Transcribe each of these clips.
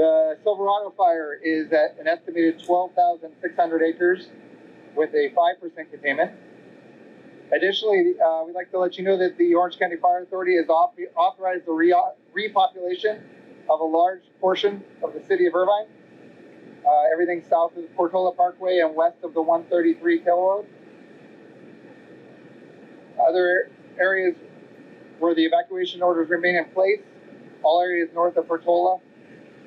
The Silverado Fire is at an estimated 12,600 acres with a 5% containment. Additionally, we'd like to let you know that the Orange County Fire Authority has authorized the repopulation of a large portion of the city of Irvine. Everything south of the Portola Parkway and west of the 133 Kill Road. Other areas where the evacuation orders remain in place, all areas north of Portola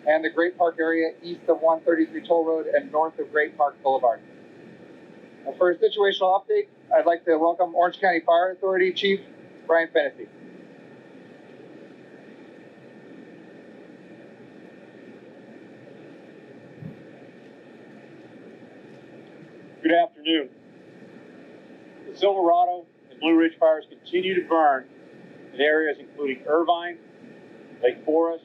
and the Great Park area east of 133 Toll Road and north of Great Park Boulevard. For a situational update, I'd like to welcome Orange County Fire Authority Chief Brian Fennessy. Good afternoon. The Silverado and Blue Ridge fires continue to burn in areas including Irvine, Lake Forest,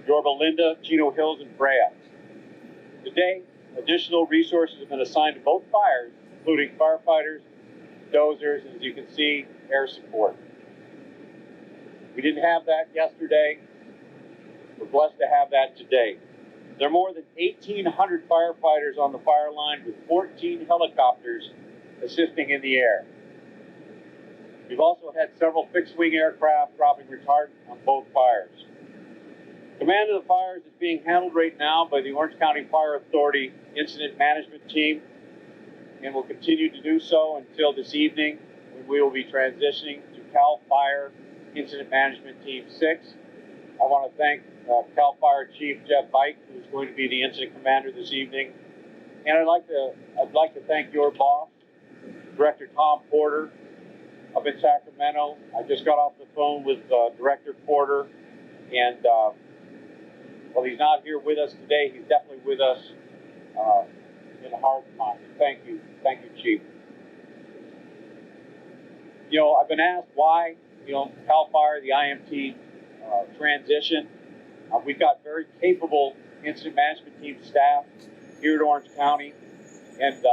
Yorba Linda, Chino Hills, and Brea. Today, additional resources have been assigned to both fires, including firefighters, dozers, and as you can see, air support. We didn't have that yesterday. We're blessed to have that today. There are more than 1,800 firefighters on the fire line with 14 helicopters assisting in the air. We've also had several fixed-wing aircraft dropping retardant on both fires. Command of the fires is being handled right now by the Orange County Fire Authority Incident Management Team and will continue to do so until this evening when we will be transitioning to CAL FIRE Incident Management Team 6. I want to thank CAL FIRE Chief Jeff Bike, who is going to be the incident commander this evening. And I'd like to thank your boss, Director Tom Porter, up in Sacramento. I just got off the phone with Director Porter, and while he's not here with us today, he's definitely with us in heart and mind. Thank you, Chief. You know, I've been asked why, CAL FIRE, the IMT transition. We've got very capable incident management team staff here at Orange County, and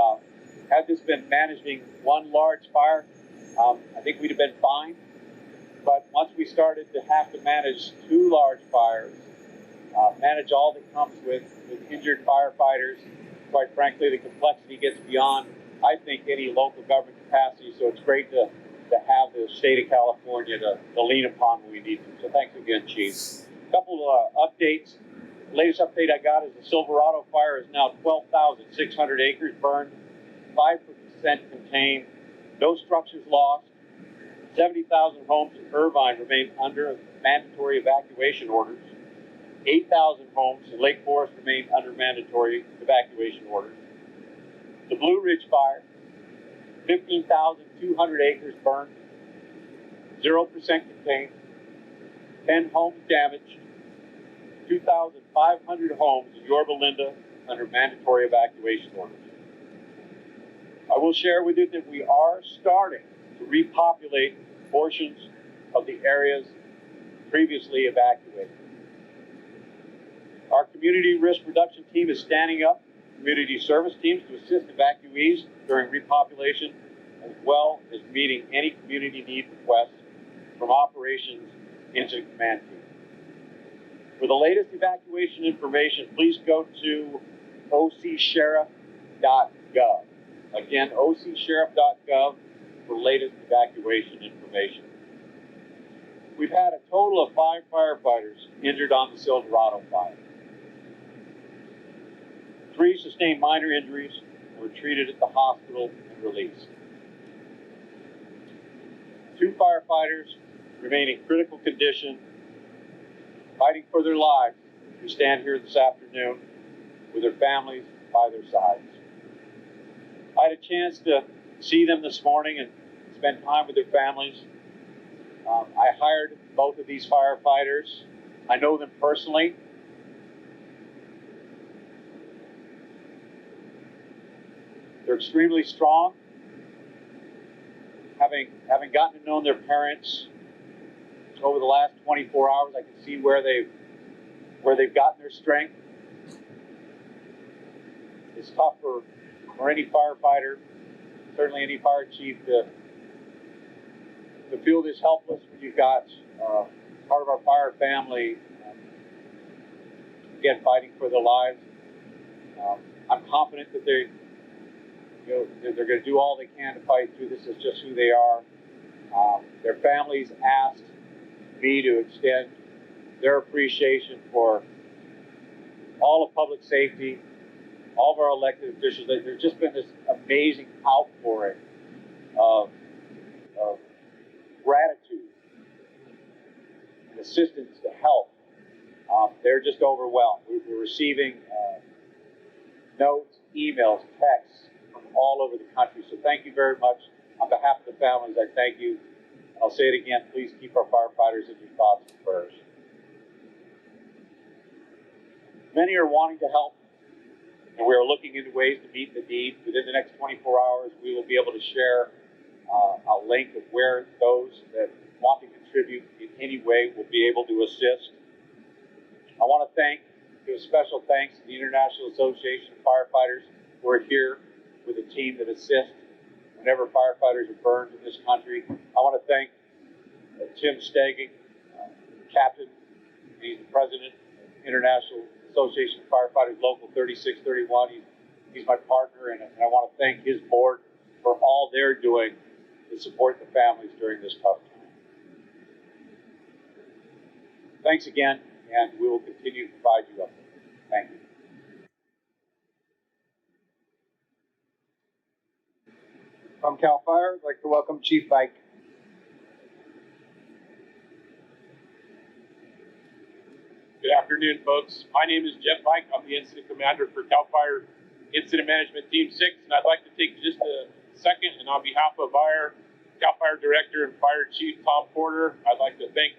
had this been managing one large fire, I think we'd have been fine. But once we started to have to manage two large fires, manage all that comes with injured firefighters, quite frankly, the complexity gets beyond, I think, any local government capacity. So it's great to have the state of California to lean upon when we need to. So thanks again, Chief. A couple of updates. The latest update I got is the Silverado fire is now 12,600 acres burned, 5% contained, no structures lost. 70,000 homes in Irvine remain under mandatory evacuation orders. 8,000 homes in Lake Forest remain under mandatory evacuation orders. The Blue Ridge fire, 15,200 acres burned, 0% contained, 10 homes damaged, 2,500 homes in Yorba Linda under mandatory evacuation orders. I will share with you that we are starting to repopulate portions of the areas previously evacuated. Our community risk reduction team is standing up community service teams to assist evacuees during repopulation, as well as meeting any community need requests from Operations Incident Command Team. For the latest evacuation information, please go to ocsheriff.gov. Again, ocsheriff.gov for latest evacuation information. We've had a total of 5 firefighters injured on the Silverado fire. 3 sustained minor injuries and were treated at the hospital and released. 2 firefighters remain in critical condition, fighting for their lives. We stand here this afternoon with their families by their sides. I had a chance to see them this morning and spend time with their families. I hired both of these firefighters. I know them personally. They're extremely strong. Having gotten to know their parents over the last 24 hours, I can see where they've gotten their strength. It's tough for any firefighter, certainly any fire chief, to feel this helpless when you've got part of our fire family again, fighting for their lives. I'm confident that they're going to do all they can to fight through this. It's just who they are. Their families asked me to extend their appreciation for all of public safety, all of our elected officials. There's just been this amazing outpouring of gratitude and assistance to help. They're just overwhelmed. We're receiving notes, emails, texts from all over the country. So thank you very much. On behalf of the families, I thank you. I'll say it again, please keep our firefighters in your thoughts and prayers. Many are wanting to help, and we are looking into ways to meet the need. Within the next 24 hours, we will be able to share a link of where those that want to contribute in any way will be able to assist. I want to give a special thanks to the International Association of Firefighters who are here with a team that assists whenever firefighters are burned in this country. I want to thank Tim Steging, Captain. He's the president of the International Association of Firefighters, Local 3631. He's my partner, and I want to thank his board for all they're doing to support the families during this tough time. Thanks again, and we will continue to provide you updates. Thank you. From CAL FIRE, I'd like to welcome Chief Bike. Good afternoon, folks. My name is Jeff Bike. I'm the Incident Commander for CAL FIRE Incident Management Team 6, and I'd like to take just a second, and on behalf of our CAL FIRE Director and Fire Chief Tom Porter, I'd like to thank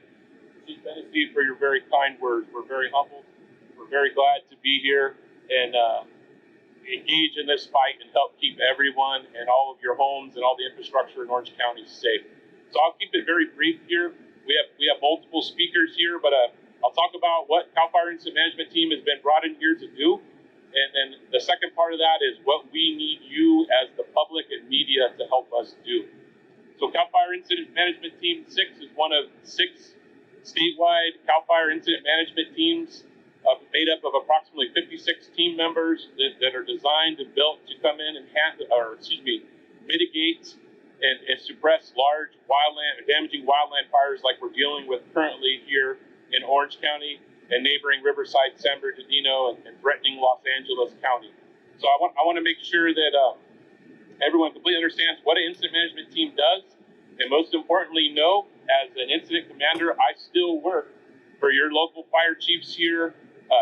Chief Hennessy for your very kind words. We're very humbled. We're very glad to be here and engage in this fight and help keep everyone and all of your homes and all the infrastructure in Orange County safe. So I'll keep it very brief here. We have multiple speakers here, but I'll talk about what CAL FIRE Incident Management Team has been brought in here to do. And then the second part of that is what we need you as the public and media to help us do. So CAL FIRE Incident Management Team 6 is one of 6 statewide CAL FIRE incident management teams made up of approximately 56 team members that are designed and built to come in and mitigate and suppress large damaging wildland fires like we're dealing with currently here in Orange County and neighboring Riverside, San Bernardino, and threatening Los Angeles County. So I want to make sure that everyone completely understands what an incident management team does, and most importantly, know as an incident commander, I still work for your local fire chiefs here,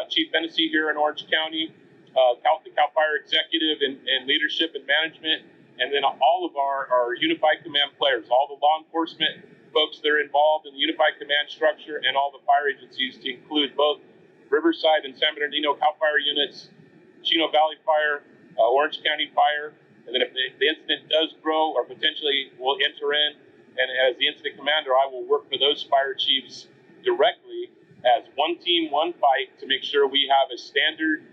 Chief Hennessy here in Orange County, the CAL FIRE executive and leadership and management, and then all of our Unified Command players, all the law enforcement folks that are involved in the Unified Command structure, and all the fire agencies to include both Riverside and San Bernardino CAL FIRE units, Chino Valley Fire, Orange County Fire, and then if the incident does grow or potentially will enter in, and as the incident commander, I will work for those fire chiefs directly as one team, one fight to make sure we have a standard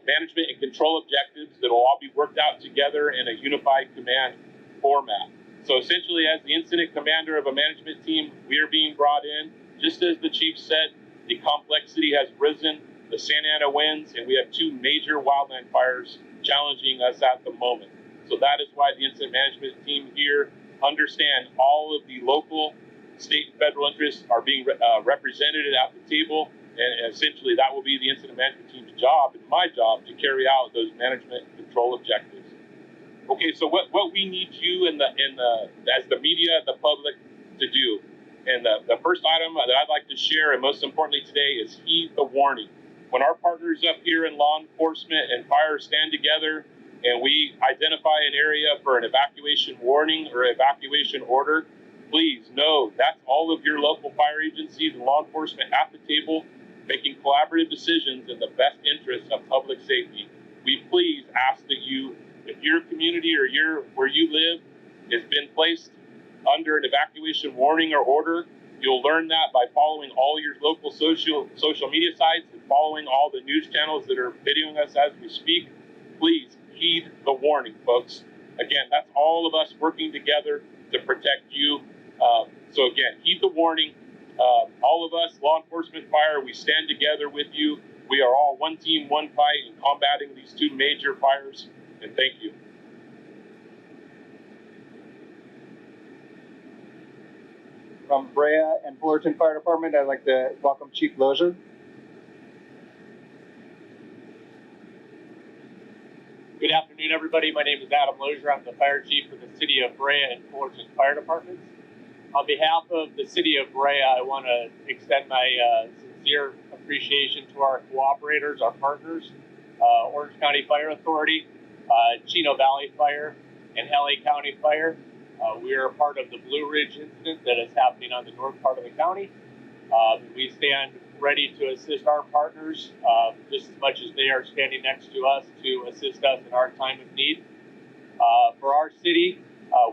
management and control objectives that will all be worked out together in a unified command format. So essentially, as the incident commander of a management team, we are being brought in, just as the chief said, the complexity has risen, the Santa Ana winds, and we have 2 major wildland fires challenging us at the moment. So that is why the incident management team here understand all of the local, state, and federal interests are being represented at the table, and essentially that will be the incident management team's job and my job to carry out those management and control objectives. Okay, so what we need you as the media, the public, to do, and the first item that I'd like to share, and most importantly today, is heed the warning. When our partners up here in law enforcement and fire stand together and we identify an area for an evacuation warning or evacuation order, please know that's all of your local fire agencies and law enforcement at the table making collaborative decisions in the best interest of public safety. We please ask that you, if your community or where you live has been placed under an evacuation warning or order, you'll learn that by following all your local social media sites and following all the news channels that are videoing us as we speak. Please heed the warning, folks. Again, that's all of us working together to protect you. So again, heed the warning. All of us, law enforcement, fire, we stand together with you. We are all one team, one fight in combating these two major fires, and thank you. From Brea and Fullerton Fire Department, I'd like to welcome Chief Lozier. Good afternoon, everybody. My name is Adam Lozier. I'm the fire chief for the city of Brea and Fullerton Fire Departments. On behalf of the city of Brea, I want to extend my sincere appreciation to our cooperators, our partners, Orange County Fire Authority, Chino Valley Fire, and LA County Fire. We are a part of the Blue Ridge incident that is happening on the north part of the county. We stand ready to assist our partners just as much as they are standing next to us to assist us in our time of need. For our city,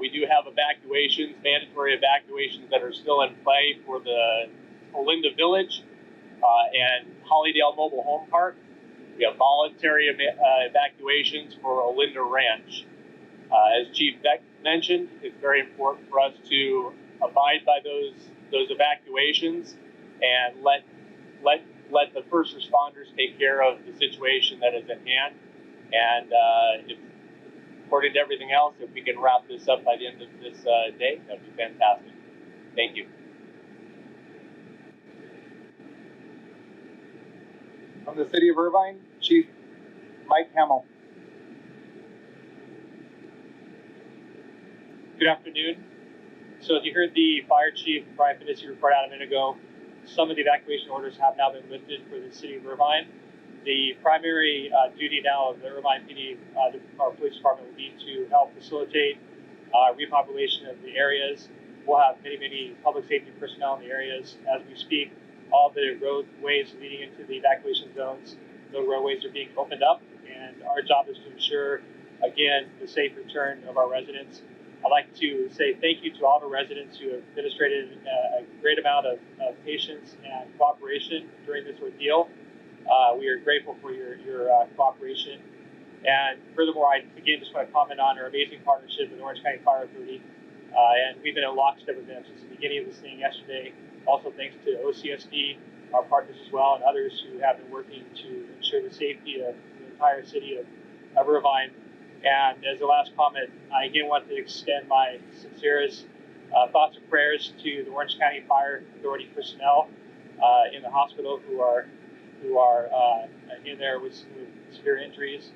we do have evacuations, mandatory evacuations that are still in play for the Olinda Village and Hollydale Mobile Home Park. We have voluntary evacuations for Olinda Ranch. As Chief Beck mentioned, it's very important for us to abide by those evacuations and let the first responders take care of the situation that is at hand. And if, according to everything else, if we can wrap this up by the end of this day, that'd be fantastic. Thank you. From the city of Irvine, Chief Mike Hamill. Good afternoon. So as you heard the fire chief, Brian Finissi, report out a minute ago, some of the evacuation orders have now been lifted for the city of Irvine. The primary duty now of the Irvine PD, our police department, will be to help facilitate repopulation of the areas. We'll have many public safety personnel in the areas as we speak. All the roadways leading into the evacuation zones, those roadways are being opened up, and our job is to ensure, again, the safe return of our residents. I'd like to say thank you to all the residents who have demonstrated a great amount of patience and cooperation during this ordeal. We are grateful for your cooperation. And furthermore, I again just want to comment on our amazing partnership with Orange County Fire Authority. And we've been in lockstep with them since the beginning of this thing yesterday. Also thanks to OCSD, our partners as well, and others who have been working to ensure the safety of the entire city of Irvine. And as a last comment, I again want to extend my sincerest thoughts and prayers to the Orange County Fire Authority personnel in the hospital who are in there with severe injuries,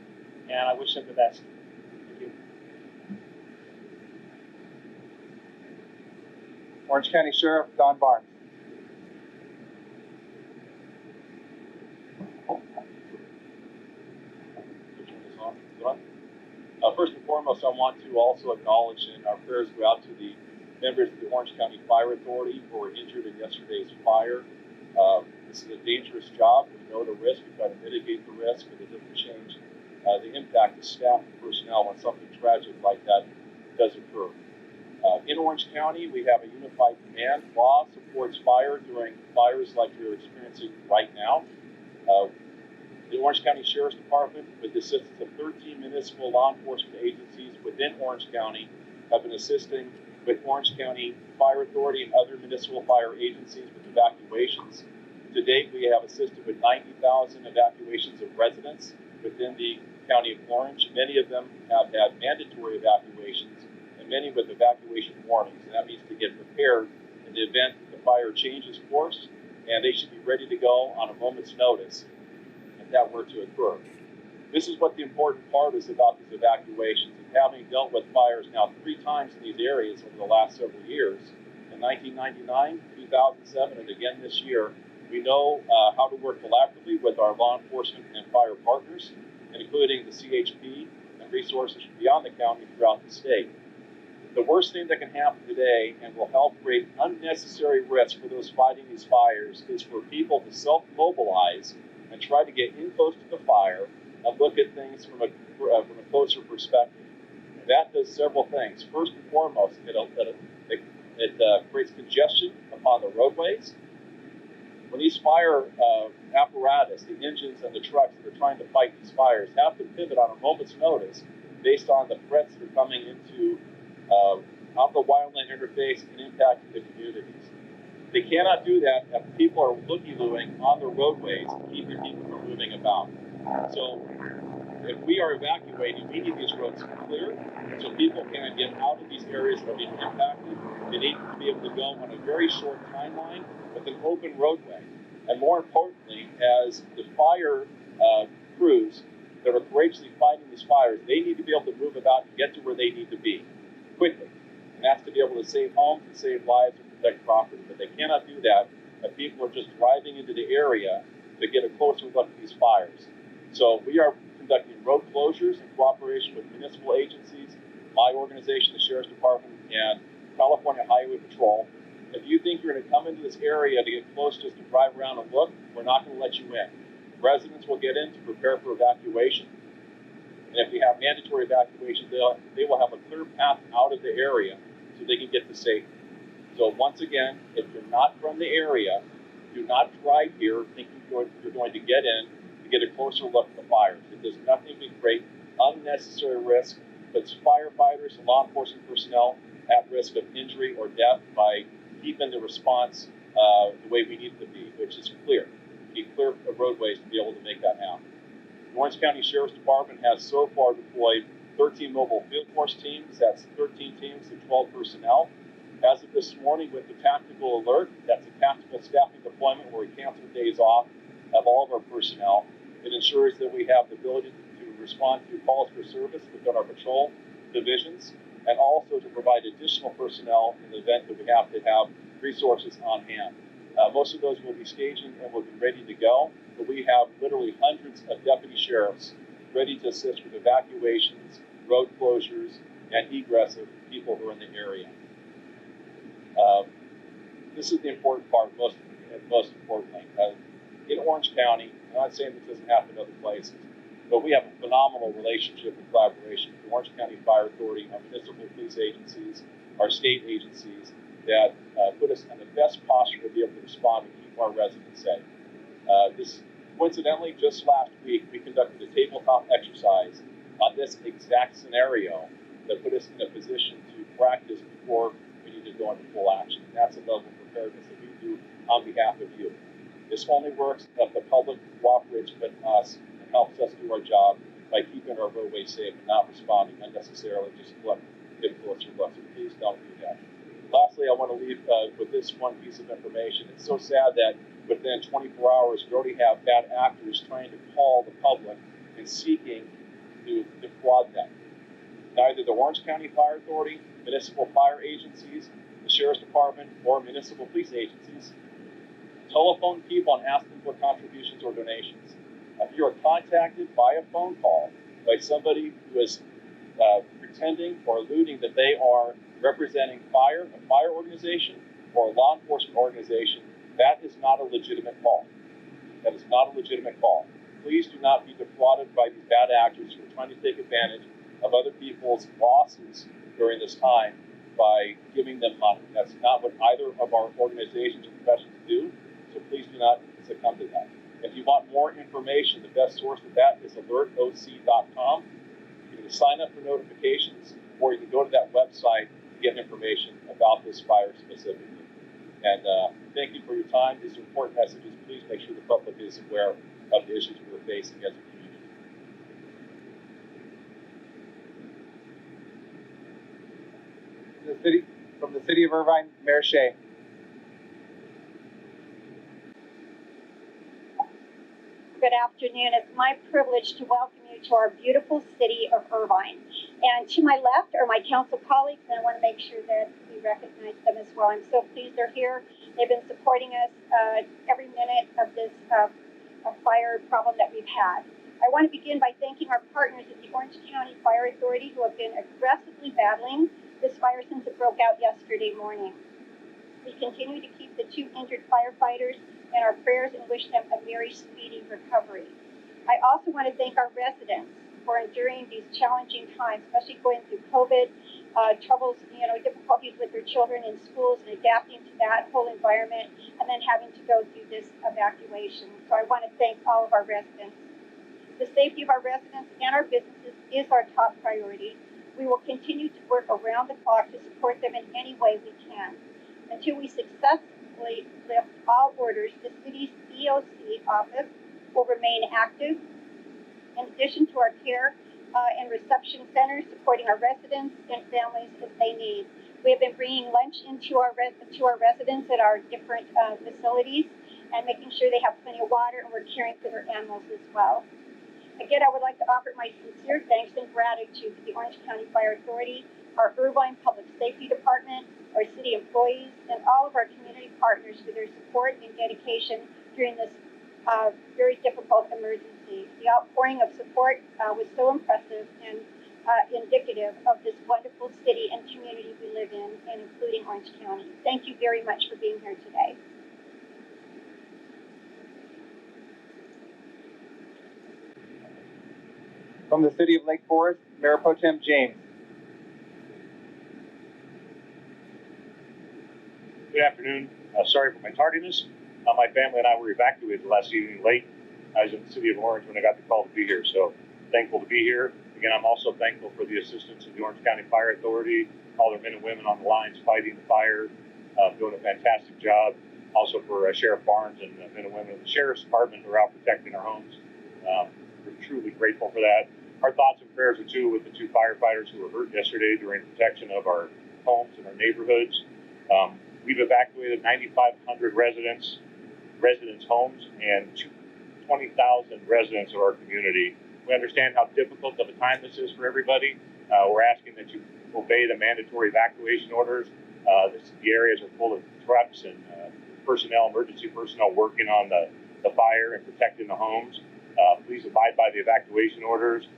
and I wish them the best. Thank you. Orange County Sheriff Don Barnes. First and foremost, I want to also acknowledge, and our prayers go out to the members of the Orange County Fire Authority who were injured in yesterday's fire. This is a dangerous job. We know the risk. We try to mitigate the risk, but it doesn't change the impact of staff and personnel when something tragic like that does occur. In Orange County, we have a unified command. Law supports fire during fires like you're experiencing right now. The Orange County Sheriff's Department, with the assistance of 13 municipal law enforcement agencies within Orange County, have been assisting with Orange County Fire Authority and other municipal fire agencies with evacuations. To date, we have assisted with 90,000 evacuations of residents within the County of Orange. Many of them have had mandatory evacuations, and many with evacuation warnings. And that means to get prepared in the event that the fire changes course, and they should be ready to go on a moment's notice if that were to occur. This is what the important part is about these evacuations. And having dealt with fires now 3 times in these areas over the last several years, in 1999, 2007, and again this year, we know how to work collaboratively with our law enforcement and fire partners, including the CHP and resources beyond the county throughout the state. The worst thing that can happen today and will help create unnecessary risk for those fighting these fires is for people to self-mobilize and try to get in close to the fire and look at things from a closer perspective. And that does several things. First and foremost, it creates congestion upon the roadways. When these fire apparatus, the engines and the trucks that are trying to fight these fires, have to pivot on a moment's notice based on the threats that are coming into out the wildland interface and impacting the communities. They cannot do that if people are looky-looing on the roadways, keeping people from moving about. So if we are evacuating, we need these roads clear so people can get out of these areas that are being impacted. They need to be able to go on a very short timeline with an open roadway. And more importantly, as the fire crews that are courageously fighting these fires, they need to be able to move about and get to where they need to be quickly. And that's to be able to save homes and save lives and protect property. But they cannot do that if people are just driving into the area to get a closer look at these fires. So we are conducting road closures in cooperation with municipal agencies, my organization, the Sheriff's Department, and California Highway Patrol. If you think you're going to come into this area to get close just to drive around and look, we're not going to let you in. Residents will get in to prepare for evacuation. And if we have mandatory evacuation, they will have a clear path out of the area so they can get to safety. So once again, if you're not from the area, do not drive here thinking you're going to get in to get a closer look at the fires. It does nothing but create unnecessary risk, puts firefighters and law enforcement personnel at risk of injury or death by keeping the response the way we need it to be, which is clear. Keep clear of roadways to be able to make that happen. The Orange County Sheriff's Department has so far deployed 13 mobile field force teams. That's 13 teams of 12 personnel. As of this morning with the tactical alert, that's a tactical staffing deployment where we cancel days off of all of our personnel. It ensures that we have the ability to respond to calls for service within our patrol divisions, and also to provide additional personnel in the event that we have to have resources on hand. Most of those will be staging and will be ready to go, but we have literally hundreds of deputy sheriffs ready to assist with evacuations, road closures, and egress of people who are in the area. This is the important part, most importantly. In Orange County, I'm not saying this doesn't happen in other places, but we have a phenomenal relationship and collaboration with the Orange County Fire Authority, our municipal police agencies, our state agencies that put us in the best posture to be able to respond and keep our residents safe. This, coincidentally, just last week, we conducted a tabletop exercise on this exact scenario that put us in a position to practice before we need to go into full action. And that's a level of preparedness that we do on behalf of you. This only works if the public cooperates with us and helps us do our job by keeping our roadways safe and not responding unnecessarily just to get closer look. So please don't do that. Lastly, I want to leave with this one piece of information. It's so sad that within 24 hours, we already have bad actors trying to call the public and seeking to defraud them. Neither the Orange County Fire Authority, municipal fire agencies, the Sheriff's Department, or municipal police agencies telephone people and ask them for contributions or donations. If you are contacted by a phone call by somebody who is pretending or alluding that they are representing a fire organization or a law enforcement organization, that is not a legitimate call. That is not a legitimate call. Please do not be defrauded by these bad actors who are trying to take advantage of other people's losses during this time by giving them money. That's not what either of our organizations or professions do, so please do not succumb to that. If you want more information, the best source of that is alertoc.com. You can sign up for notifications, or you can go to that website to get information about this fire specifically. And thank you for your time. These are important messages. Please make sure the public is aware of the issues we're facing as a community. From the city of Irvine, Mayor Shea. Good afternoon. It's my privilege to welcome you to our beautiful city of Irvine. And to my left are my council colleagues, and I want to make sure that we recognize them as well. I'm so pleased they're here. They've been supporting us every minute of this fire problem that we've had. I want to begin by thanking our partners at the Orange County Fire Authority who have been aggressively battling this fire since it broke out yesterday morning. We continue to keep the 2 injured firefighters in our prayers and wish them a very speedy recovery. I also want to thank our residents for enduring these challenging times, especially going through COVID, troubles, difficulties with their children in schools and adapting to that whole environment, and then having to go through this evacuation. So I want to thank all of our residents. The safety of our residents and our businesses is our top priority. We will continue to work around the clock to support them in any way we can. Until we successfully respectfully lift all orders. The city's EOC office will remain active. In addition to our care and reception centers supporting our residents and families as they need. We have been bringing lunch into our residents at our different facilities and making sure they have plenty of water, and we're caring for their animals as well. Again, I would like to offer my sincere thanks and gratitude to the Orange County Fire Authority, our Irvine Public Safety Department, our city employees, and all of our community partners for their support and dedication during this very difficult emergency. The outpouring of support was so impressive and indicative of this wonderful city and community we live in, and including Orange County. Thank you very much for being here today. From the City of Lake Forest, Mayor Pro Tem James. Good afternoon. Sorry for my tardiness. My family and I were evacuated last evening late. I was in the city of Orange when I got the call to be here, so thankful to be here. Again, I'm also thankful for the assistance of the Orange County Fire Authority, all their men and women on the lines fighting the fire, doing a fantastic job. Also for Sheriff Barnes and the men and women of the Sheriff's Department who are out protecting our homes. We're truly grateful for that. Our thoughts and prayers are too with the two firefighters who were hurt yesterday during protection of our homes and our neighborhoods. We've evacuated 9,500 residents' homes and 20,000 residents of our community. We understand how difficult of a time this is for everybody. We're asking that you obey the mandatory evacuation orders. The areas are full of trucks and emergency personnel working on the fire and protecting the homes. Please abide by the evacuation orders.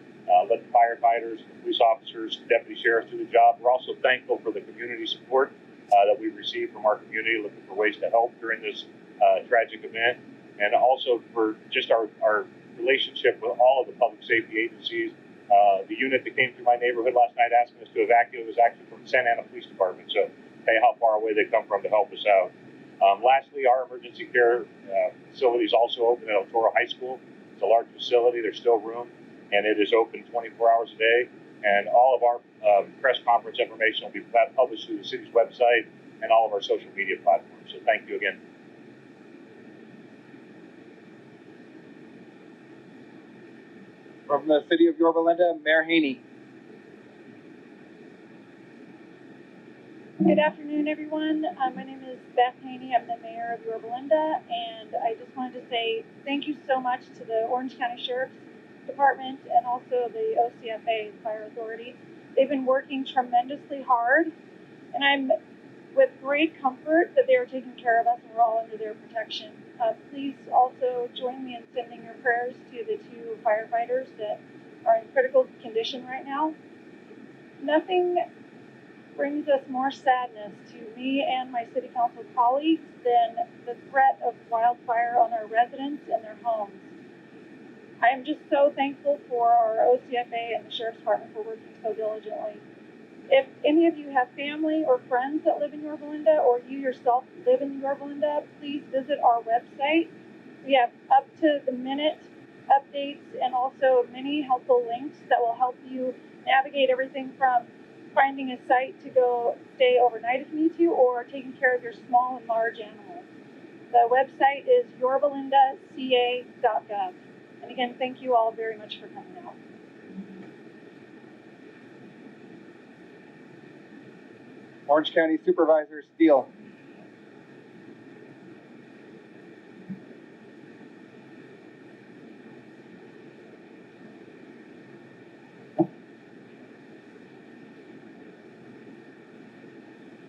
Let the firefighters, the police officers, deputy sheriffs do the job. We're also thankful for the community support that we've received from our community, looking for ways to help during this tragic event, and also for just our relationship with all of the public safety agencies. The unit that came through my neighborhood last night asking us to evacuate was actually from the Santa Ana Police Department, so tell you how far away they come from to help us out. Lastly, our emergency care facility is also open at El Toro High School. It's a large facility, there's still room, and it is open 24 hours a day. And all of our press conference information will be published through the city's website and all of our social media platforms. So thank you again. From the City of Yorba Linda, Mayor Haney. Good afternoon, everyone. My name is Beth Haney. I'm the mayor of Yorba Linda, and I just wanted to say thank you so much to the Orange County Sheriff's Department and also the OCFA Fire Authority. They've been working tremendously hard, and I'm with great comfort that they are taking care of us and we're all under their protection. Please also join me in sending your prayers to the two firefighters that are in critical condition right now. Nothing brings us more sadness to me and my city council colleagues than the threat of wildfire on our residents and their homes. I am just so thankful for our OCFA and the Sheriff's Department for working so diligently. If any of you have family or friends that live in Yorba Linda, or you yourself live in Yorba Linda, please visit our website. We have up-to-the-minute updates and also many helpful links that will help you navigate everything from finding a site to go stay overnight if you need to, or taking care of your small and large animals. The website is yorbalindaca.gov. And again, thank you all very much for coming out. Orange County Supervisor Steele.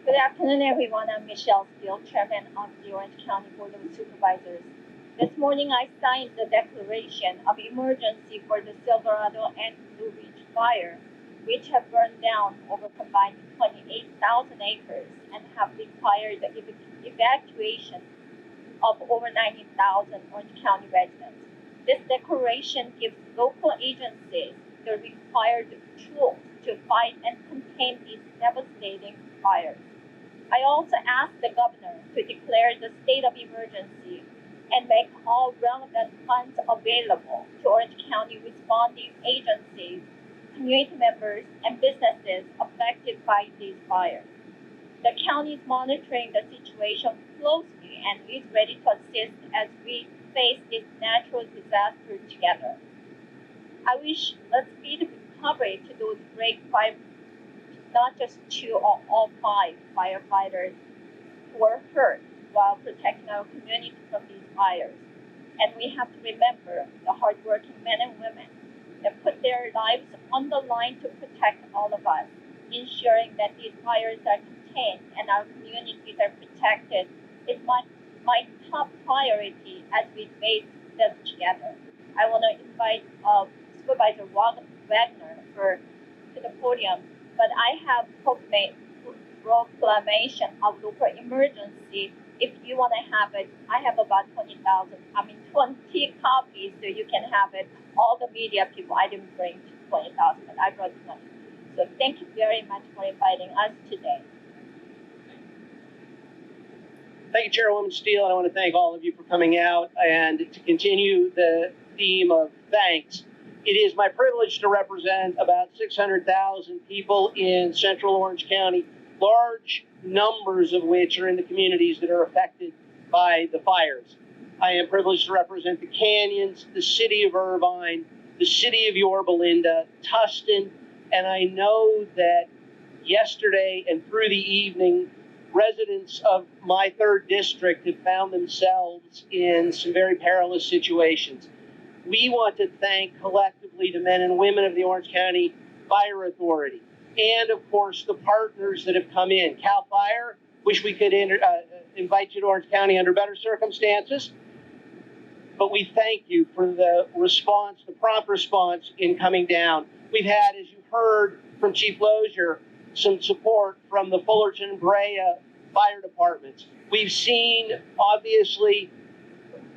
Good afternoon, everyone. I'm Michelle Steele, Chairman of the Orange County Board of Supervisors. This morning, I signed the declaration of emergency for the Silverado and Blue Ridge Fire, which have burned down over combined 28,000 acres and have required the evacuation of over 90,000 Orange County residents. This declaration gives local agencies the required tools to fight and contain these devastating fires. I also asked the governor to declare the state of emergency and make all relevant funds available to Orange County responding agencies, community members, and businesses affected by these fires. The county is monitoring the situation closely and is ready to assist as we face this natural disaster together. I wish a speedy recovery to those brave not just 2 or all 5 firefighters who were hurt while protecting our community from these fires. And we have to remember the hardworking men and women that put their lives on the line to protect all of us, ensuring that these fires are contained and our communities are protected is my top priority as we face them together. I want to invite Supervisor Wagner to the podium, but I have proclamation of local emergency. If you want to have it, I have about 20 copies, so you can have it. All the media people, I didn't bring 20,000, but I brought 20. So thank you very much for inviting us today. Thank you, Chairwoman Steele, and I want to thank all of you for coming out. And to continue the theme of thanks, it is my privilege to represent about 600,000 people in Central Orange County, large numbers of which are in the communities that are affected by the fires. I am privileged to represent the Canyons, the city of Irvine, the city of Yorba Linda, Tustin, and I know that yesterday and through the evening, residents of my 3rd district have found themselves in some very perilous situations. We want to thank collectively the men and women of the Orange County Fire Authority, and of course the partners that have come in. CAL FIRE, wish we could invite you to Orange County under better circumstances, but we thank you for the response, the prompt response in coming down. We've had, as you heard from Chief Lozier, some support from the Fullerton and Brea fire departments. We've seen, obviously,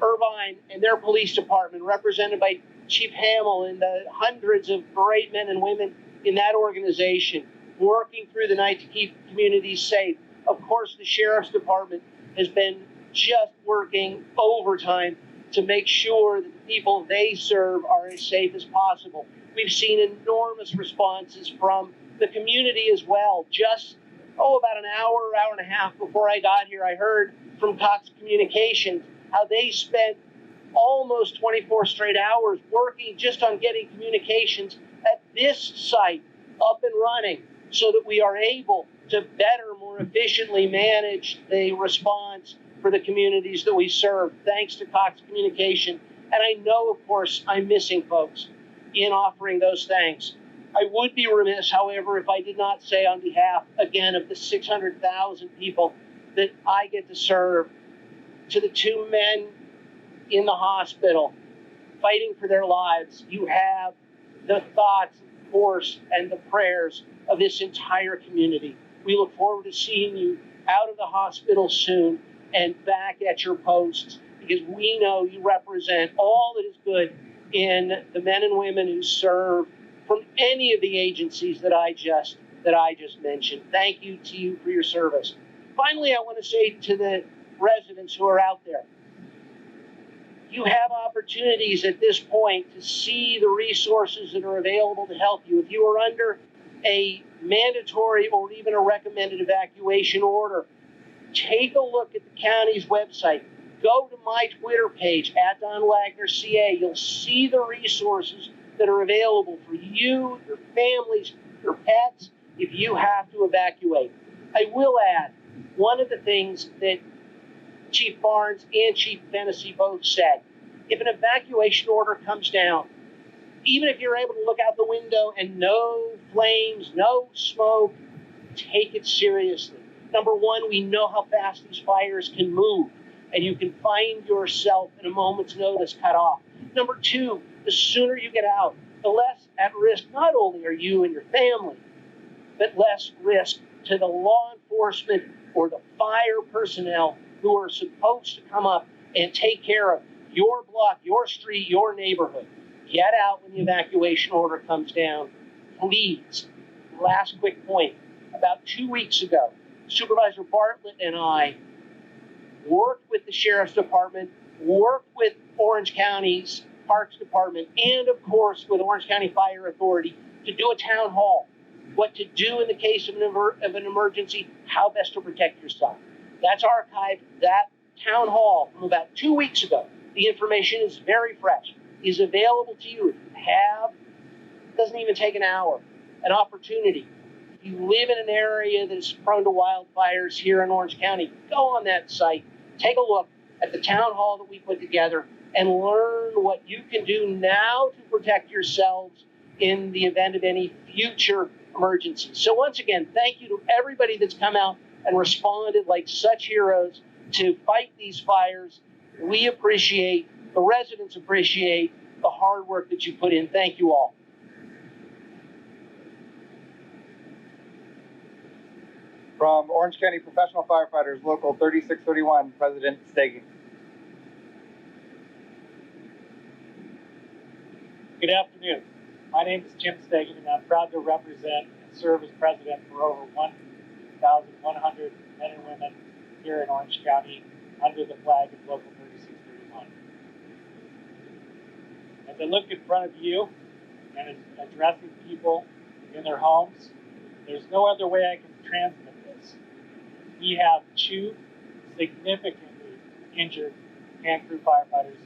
Irvine and their police department, represented by Chief Hamill and the hundreds of great men and women in that organization, working through the night to keep communities safe. Of course, the Sheriff's Department has been just working overtime to make sure that the people they serve are as safe as possible. We've seen enormous responses from the community as well. Just, about an hour and a half before I got here, I heard from Cox Communications how they spent almost 24 straight hours working just on getting communications at this site up and running so that we are able to better, more efficiently manage the response for the communities that we serve, thanks to Cox Communication. And I know, of course, I'm missing folks in offering those thanks. I would be remiss, however, if I did not say on behalf, again, of the 600,000 people that I get to serve, to the 2 men in the hospital fighting for their lives. You have the thoughts, of course, and the prayers of this entire community. We look forward to seeing you out of the hospital soon and back at your posts, because we know you represent all that is good in the men and women who serve from any of the agencies that I just mentioned. Thank you to you for your service. Finally, I want to say to the residents who are out there, you have opportunities at this point to see the resources that are available to help you. If you are under a mandatory or even a recommended evacuation order, take a look at the county's website. Go to my Twitter page, @DonWagnerCA. You'll see the resources that are available for you, your families, your pets, if you have to evacuate. I will add, one of the things that Chief Barnes and Chief Fennessy both said, if an evacuation order comes down, even if you're able to look out the window and no flames, no smoke, take it seriously. Number one, we know how fast these fires can move, and you can find yourself in a moment's notice cut off. Number two, the sooner you get out, the less at risk not only are you and your family, but less risk to the law enforcement or the fire personnel who are supposed to come up and take care of your block, your street, your neighborhood. Get out when the evacuation order comes down, please. Last quick point. About 2 weeks ago, Supervisor Bartlett and I worked with the Sheriff's Department, worked with Orange County's Parks Department, and of course with Orange County Fire Authority to do a town hall what to do in the case of an emergency, how best to protect yourself. That's archived. That town hall from about 2 weeks ago. The information is very fresh, is available to you if you have, doesn't even take an hour, an opportunity. If you live in an area that is prone to wildfires here in Orange County, go on that site, take a look at the town hall that we put together, and learn what you can do now to protect yourselves in the event of any future emergencies. So once again, thank you to everybody that's come out and responded like such heroes to fight these fires. We appreciate, the residents appreciate the hard work that you put in. Thank you all. From Orange County Professional Firefighters, Local 3631, President Stegen. Good afternoon. My name is Jim Stegen, and I'm proud to represent and serve as president for over 1,100 men and women here in Orange County under the flag of Local 3631. As I look in front of you and addressing people in their homes, there's no other way I can transmit this. We have 2 significantly injured hand crew firefighters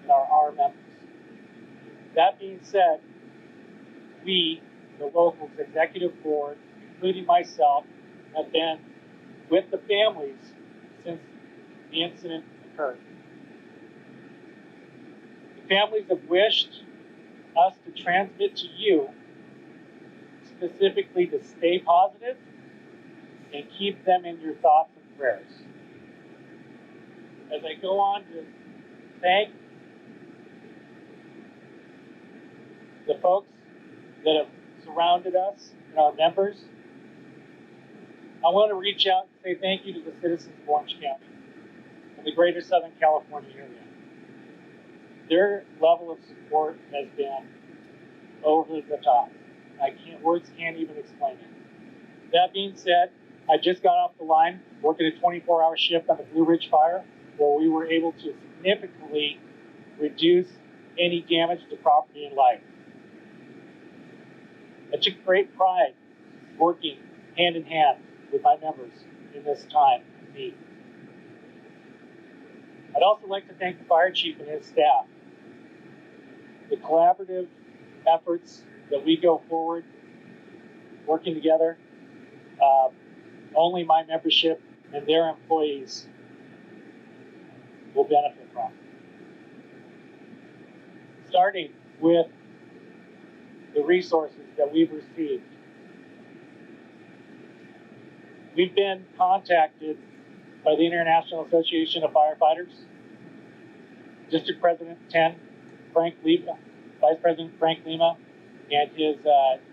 that are our members. That being said, we, the local's executive board, including myself, have been with the families since the incident occurred. The families have wished us to transmit to you specifically to stay positive and keep them in your thoughts and prayers. As I go on to thank the folks that have surrounded us and our members, I want to reach out and say thank you to the citizens of Orange County and the greater Southern California area. Their level of support has been over the top. Words can't even explain it. That being said, I just got off the line working a 24-hour shift on the Blue Ridge Fire, where we were able to significantly reduce any damage to property and life. I took great pride working hand in hand with my members in this time of need. I'd also like to thank the fire chief and his staff. The collaborative efforts that we go forward, working together, only my membership and their employees will benefit from. Starting with the resources that we've received. We've been contacted by the International Association of Firefighters, District President 10, Frank Lima, Vice President Frank Lima, and his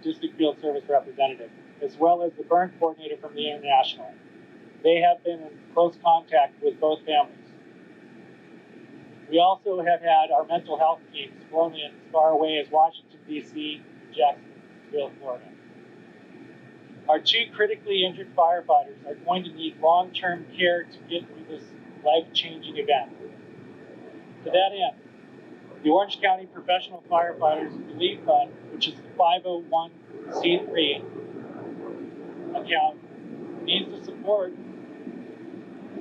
District Field Service representative, as well as the burn coordinator from the International. They have been in close contact with both families. We also have had our mental health teams flown in as far away as Washington, D.C., and Jacksonville, Florida. Our 2 critically injured firefighters are going to need long-term care to get through this life-changing event. To that end, the Orange County Professional Firefighters Relief Fund, which is the 501c3 account, needs the support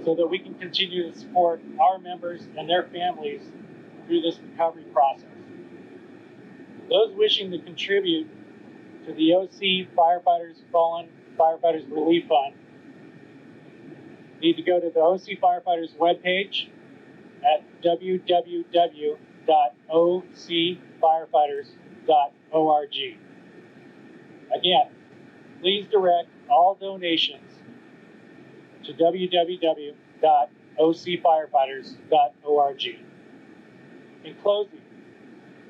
so that we can continue to support our members and their families through this recovery process. Those wishing to contribute to the OC Firefighters Fallen Firefighters Relief Fund need to go to the OC Firefighters webpage at www.ocfirefighters.org. Again, please direct all donations to www.ocfirefighters.org. In closing,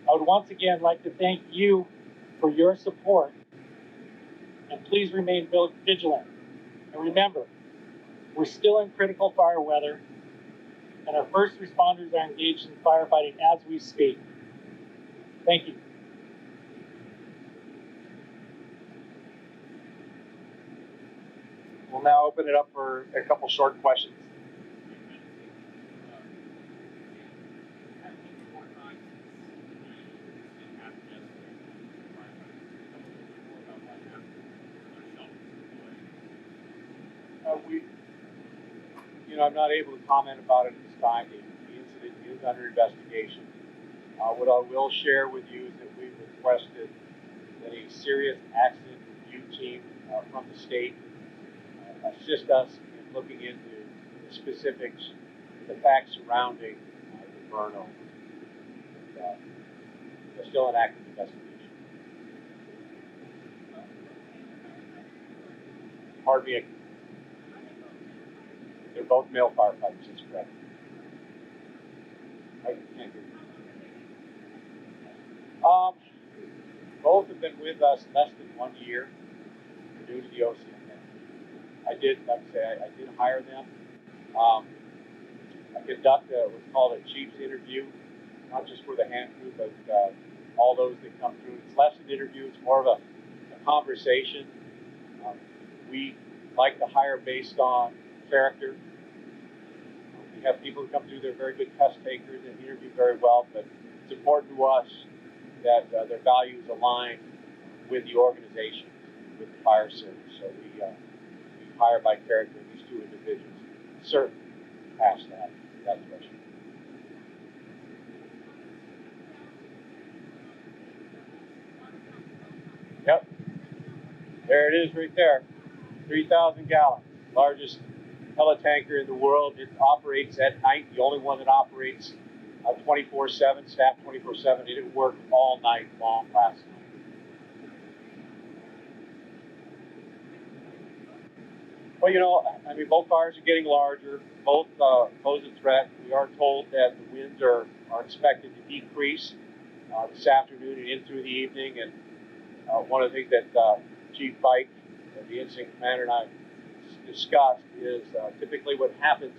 I would once again like to thank you for your support, and please remain vigilant. And remember, we're still in critical fire weather, and our first responders are engaged in firefighting as we speak. Thank you. We'll now open it up for a couple short questions. I'm not able to comment about it at this time. The incident is under investigation. What I will share with you is that we've requested that a serious accident review team from the state assist us in looking into the specifics, the facts surrounding the burn-over. There's still an active investigation. Pardon me. They're both male firefighters, that's correct. I can't hear you. Both have been with us less than 1 year due to the OCFA. I did hire them. I conduct what's called a chief's interview, not just for the hand crew, but all those that come through. It's less an interview, it's more of a conversation. We like to hire based on character. We have people who come through, they're very good test takers and interview very well, but it's important to us that their values align with the organization, with the fire service. So we hire by character. These two individuals certainly pass that threshold. Yep, there it is right there. 3,000 gallons, largest pellet tanker in the world. It operates at night, the only one that operates 24/7, staffed 24/7. It didn't work all night long last night. Well, I mean, both fires are getting larger. Both pose a threat. We are told that the winds are expected to decrease this afternoon and in through the evening. And one of the things that Chief Pike, the incident commander, and I discussed is typically what happens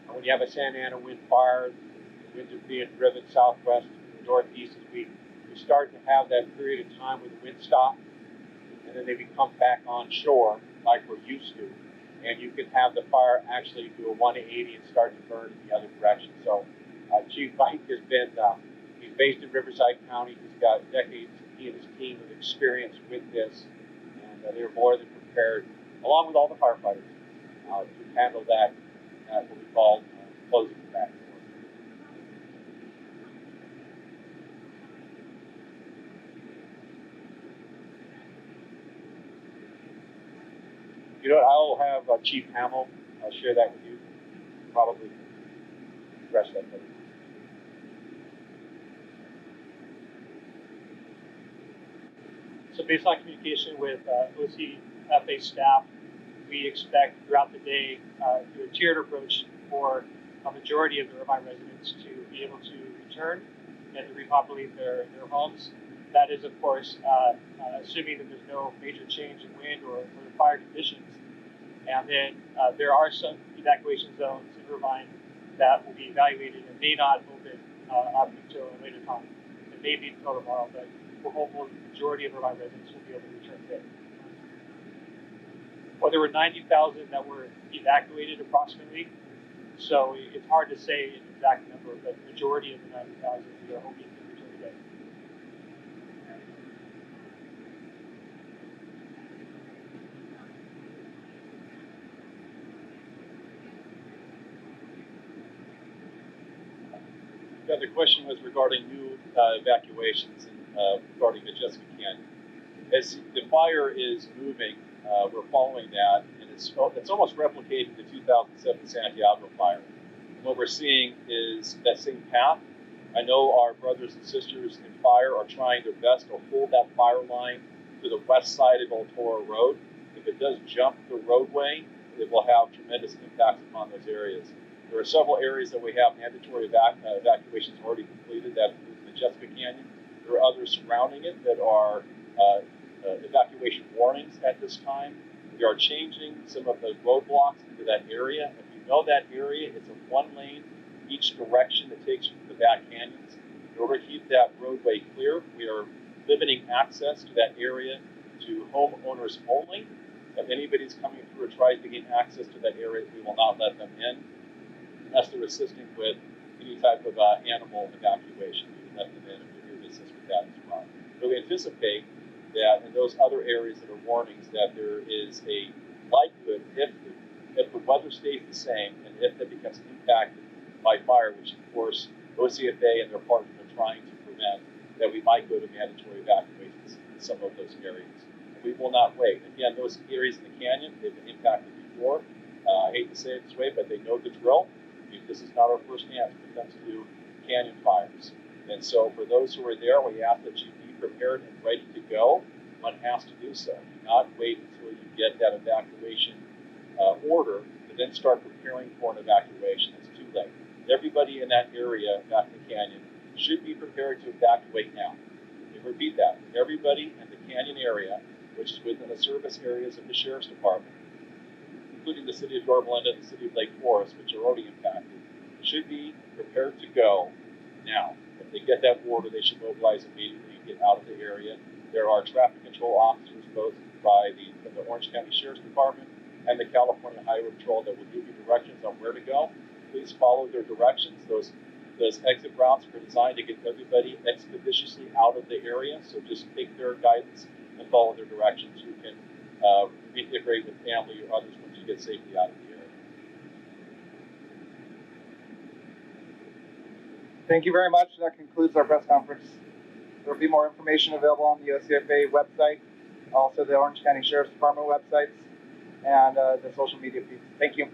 when you have a Santa Ana wind fire. Winds are being driven southwest to northeast as we start to have that period of time where the winds stop and then they become back on shore like we're used to. And you can have the fire actually do a 180 and start to burn in the other direction. So Chief Mike has been, he's based in Riverside County. He's got decades, he and his team of experience with this. And they're more than prepared, along with all the firefighters, to handle that, what we call closing the back door. You know what, I'll have Chief Hamill share that with you, probably address that better. So based on communication with OCFA staff, we expect throughout the day through a tiered approach for a majority of the Irvine residents to be able to return and to repopulate their homes. That is, of course, assuming that there's no major change in wind or the fire conditions. And then there are some evacuation zones in Irvine that will be evaluated and may not open up until a later time. It may be until tomorrow, but we're hopeful the majority of Irvine residents will be able to return today. Well, there were 90,000 that were evacuated approximately, so it's hard to say an exact number, but the majority of the 90,000 we are hoping to return today. Yeah, the question was regarding new evacuations and regarding the Jessica Canyon. As the fire is moving, we're following that, and it's almost replicating the 2007 Santiago fire. And what we're seeing is that same path. I know our brothers and sisters in fire are trying their best to hold that fire line to the west side of El Toro Road. If it does jump the roadway, it will have tremendous impacts upon those areas. There are several areas that we have mandatory evacuations already completed that include the Jessica Canyon. There are others surrounding it that are evacuation warnings at this time. We are changing some of the roadblocks into that area. If you know that area, it's a one lane each direction that takes you to the back canyons. In order to keep that roadway clear, we are limiting access to that area to homeowners only. If anybody's coming through or tries to gain access to that area, we will not let them in unless they're assisting with any type of animal evacuation. We will let them in if they're here to assist with that as well. So we anticipate that in those other areas that are warnings that there is a likelihood, if the if the weather stays the same and if it becomes impacted by fire, which of course OCFA and their partners are trying to prevent, that we might go to mandatory evacuations in some of those areas. And we will not wait. Again, those areas in the canyon, they've been impacted before. I hate to say it this way, but they know the drill. This is not our first chance when it comes to canyon fires. And so for those who are there, we ask that you be prepared and ready to go. One has to do so. Do not wait until you get that evacuation order to then start preparing for an evacuation. It's too late. Everybody in that area back in the canyon should be prepared to evacuate now. Let me repeat that. Everybody in the canyon area, which is within the service areas of the Sheriff's Department, including the city of Yorba Linda and the city of Lake Forest, which are already impacted, should be prepared to go now. If they get that order, they should mobilize immediately and get out of the area. There are traffic control officers both from the Orange County Sheriff's Department and the California Highway Patrol that will give you directions on where to go. Please follow their directions. Those exit routes are designed to get everybody expeditiously out of the area, so just take their guidance and follow their directions. You can reintegrate with family or others once you get safely out of the area. Thank you very much. That concludes our press conference. There will be more information available on the OCFA website, also the Orange County Sheriff's Department websites, and the social media feeds. Thank you.